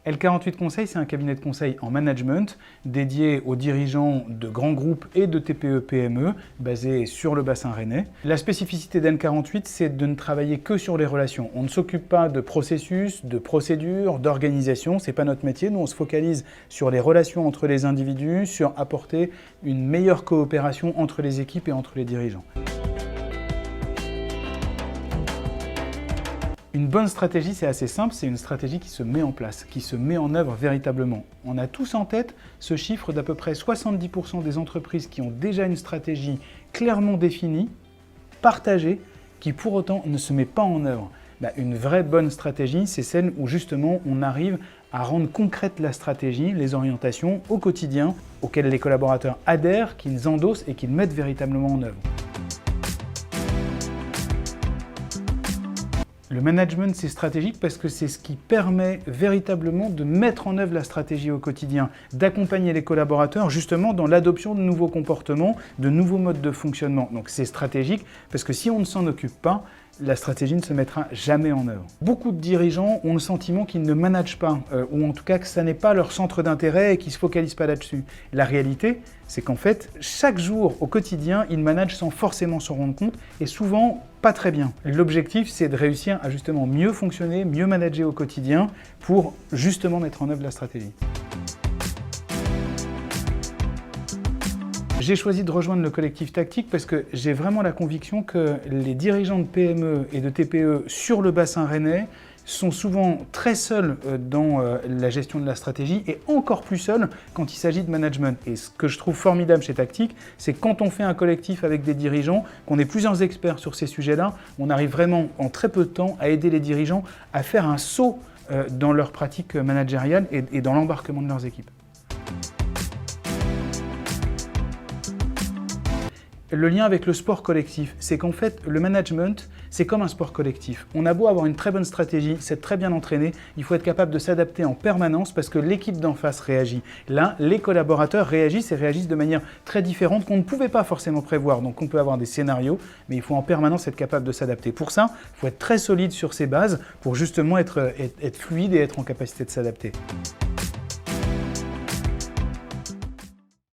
L48 Conseil, c'est un cabinet de conseil en management dédié aux dirigeants de grands groupes et de TPE-PME basés sur le bassin rennais. La spécificité d'L48, c'est de ne travailler que sur les relations. On ne s'occupe pas de processus, de procédures, d'organisation, c'est pas notre métier. Nous, on se focalise sur les relations entre les individus, sur apporter une meilleure coopération entre les équipes et entre les dirigeants. Une bonne stratégie, c'est assez simple, c'est une stratégie qui se met en place, qui se met en œuvre véritablement. On a tous en tête ce chiffre d'à peu près 70% des entreprises qui ont déjà une stratégie clairement définie, partagée, qui pour autant ne se met pas en œuvre. Une vraie bonne stratégie, c'est celle où justement on arrive à rendre concrète la stratégie, les orientations au quotidien, auxquelles les collaborateurs adhèrent, qu'ils endossent et qu'ils mettent véritablement en œuvre. Le management, c'est stratégique parce que c'est ce qui permet véritablement de mettre en œuvre la stratégie au quotidien, d'accompagner les collaborateurs justement dans l'adoption de nouveaux comportements, de nouveaux modes de fonctionnement. Donc c'est stratégique parce que si on ne s'en occupe pas, la stratégie ne se mettra jamais en œuvre. Beaucoup de dirigeants ont le sentiment qu'ils ne managent pas, ou en tout cas que ça n'est pas leur centre d'intérêt et qu'ils ne se focalisent pas là-dessus. La réalité, c'est qu'en fait, chaque jour, au quotidien, ils managent sans forcément s'en rendre compte, et souvent pas très bien. L'objectif, c'est de réussir à justement mieux fonctionner, mieux manager au quotidien, pour justement mettre en œuvre la stratégie. J'ai choisi de rejoindre le collectif tactique parce que j'ai vraiment la conviction que les dirigeants de PME et de TPE sur le bassin rennais sont souvent très seuls dans la gestion de la stratégie et encore plus seuls quand il s'agit de management. Et ce que je trouve formidable chez Tactique, c'est quand on fait un collectif avec des dirigeants, qu'on est plusieurs experts sur ces sujets-là, on arrive vraiment en très peu de temps à aider les dirigeants à faire un saut dans leur pratique managériale et dans l'embarquement de leurs équipes. Le lien avec le sport collectif, c'est qu'en fait, le management, c'est comme un sport collectif. On a beau avoir une très bonne stratégie, s'être très bien entraîné, il faut être capable de s'adapter en permanence parce que l'équipe d'en face réagit. Là, les collaborateurs réagissent et réagissent de manière très différente qu'on ne pouvait pas forcément prévoir. Donc on peut avoir des scénarios, mais il faut en permanence être capable de s'adapter. Pour ça, il faut être très solide sur ses bases pour justement être fluide et être en capacité de s'adapter.